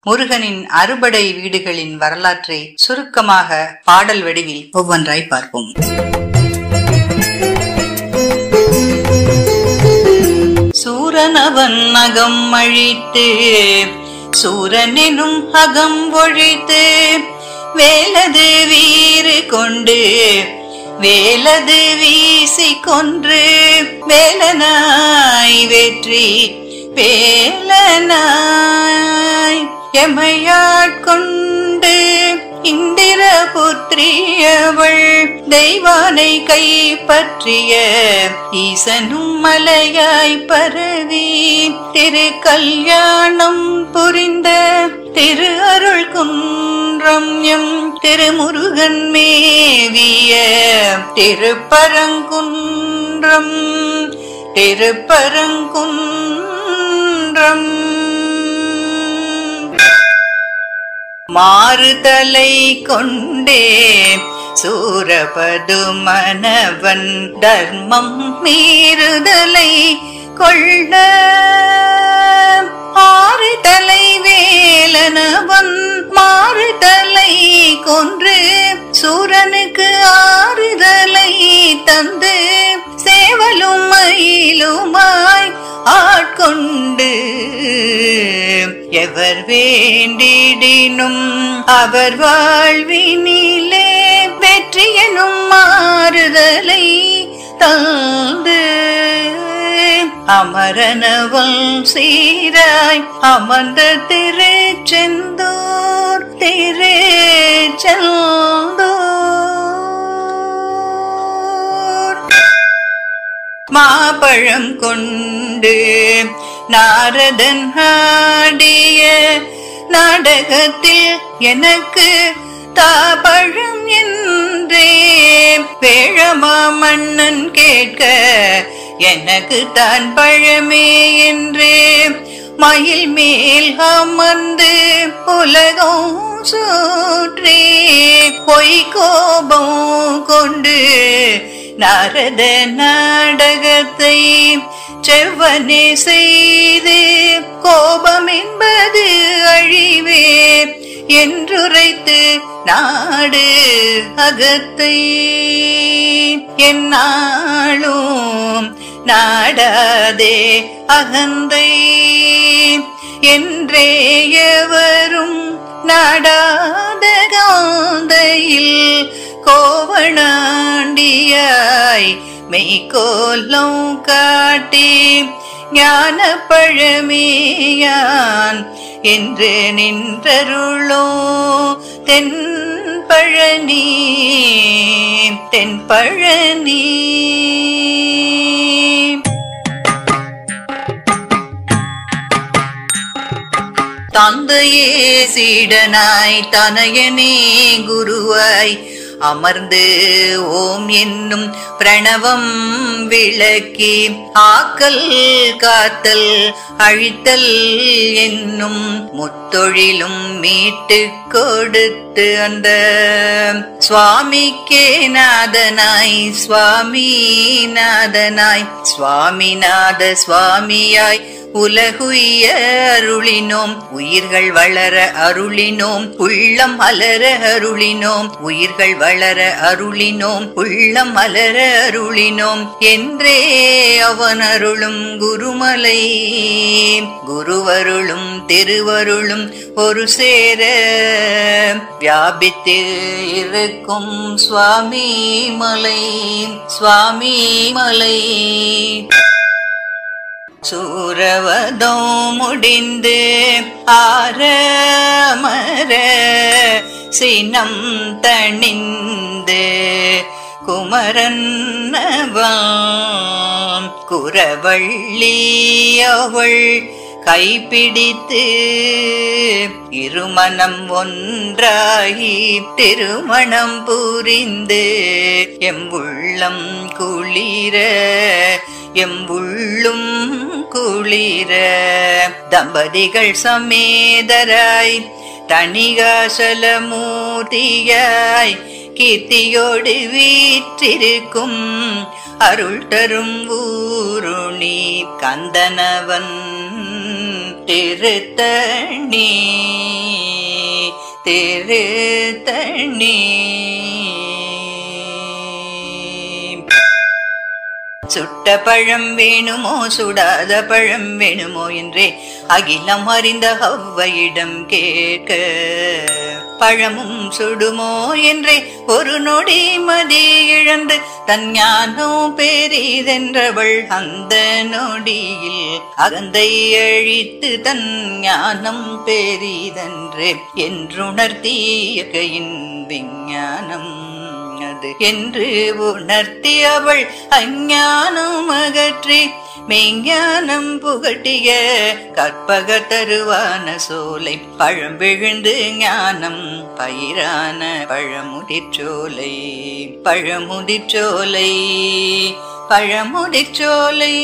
முருகனின் அறுபடை வீடுகளின் வரலாற்றை சுருக்கமாக பாடல் வடிவில் ஒவ்வொன்றாய் பார்ப்போம். சூரனவன் அகம் அழித்து சூரனெனும் அகம் ஒழித்து வேலது வீறு கொண்டு வேலது வீசி கொன்று வேலனாய் வெற்றி வேலனாய் எமையாட்கொண்டு இந்திரபுத்திரியவள் தெய்வானை கைப்பற்றிய ஈசனும் மலையாய் பரவி திரு கல்யாணம் புரிந்த திரு அருள் குன்றம் எம் திருமுருகன் மேவிய திருப்பரங்குன்றம் திருப்பரங்குன்றம் மாறுதலை கொண்டே சூரபதுமனவன் தர்மம் மீறுதலை கொள்ள ஆறுதலை வேலனவன் மாறுதலை கொன்று சூரனுக்கு ஆறுதலை தந்து சேவலும் மயிலுமாய் ஆட்கொண்டு எவர் வேண்டிடினும் அவர் வாழ்வினிலே வெற்றி எனும் மாறுதலை தந்து அமரனவள் சீராய் அமர்ந்த திருச்செந்தூர் திருச்செந்தூர் மாபழம் கொண்டு நாரதன் ஆடிய நாடகத்தில் எனக்கு தாபழம் என்றே வேழமா மன்னன் கேட்க எனக்கு தான் பழமே என்றே மயில் மேல் அமர்ந்து உலகம் சுற்றி பொய் கோபம் கொண்டு நாரத நாடகத்தை செவ்வனே செய்து கோபம் என்பது அழிவே என்றுரைத்து நாடு அகத்தை என்னாலும் நாடாதே அகந்தை என்றே எவரும் நாடாத காந்தையில் கோவணாண்டியாய் மெய்கோலம் காட்டி ஞான பழமையான் என்று நின்றருளோ தென் பழனி தென்பழனி தந்தையே சீடனாய் தனையனே குருவாய் அமர்ந்து ஓம் என்னும் பிரணவம் விளக்கி ஆக்கல் காத்தல் அழித்தல் என்னும் முத்தொழிலும் மீட்டு கொடுத்து அந்த சுவாமிக்கே நாதனாய் சுவாமிநாதனாய் சுவாமிநாத சுவாமியாய் உலகுய அருளினோம் உயிர்கள் வளர அருளினோம் உள்ளம் அலர அருளினோம் உயிர்கள் வளர அருளினோம் உள்ளம் அலர அருளினோம் என்றே அவன் அருளும் குருமலை குருவருளும் திருவருளும் ஒரு சேர வியாபித்து இருக்கும் சுவாமி மலை சுவாமி மலை சூரவதம் முடிந்து ஆரமர சினம் தணிந்து குமரன்னவன் குரவள்ளி அவள் கைப்பிடித்து இருமனம் ஒன்றாகி திருமணம் புரிந்து எம்புள்ளம் குளிர எம்புள்ளும் குளிர தம்பதிகள் சமேதராய் தணிகாசலமூர்த்தியாய் கீர்த்தியோடு வீற்றிருக்கும் அருள் தரும் ஊருணி கந்தனவன் திருத்தணி. தேரு தண்ணி. சுட்ட பழம் வேணுமோ சுடாத பழம் வேணுமோ என்றே அகிலம் அறிந்த ஹவ்வையிடம் கேட்க, பழமும் சுடுமோ என்றே ஒரு நொடி மதி இழந்து தன் ஞானம் பெரிதென்றவள் அந்த நொடியில் அகந்தை அழித்து தன் ஞானம் பெரிதென்று என்றுணர்த்தியகையின் விஞ்ஞானம் அது என்று உணர்த்தி அவள் அஞ்ஞானம் அகற்றி மெய்ஞானம் புகட்டிய கற்பக தருவான சோலை பழம் விழுந்து ஞானம் பயிரான பழமுதிர்ச்சோலை. பழமுதிர்ச்சோலை பழமுதிர்ச்சோலை.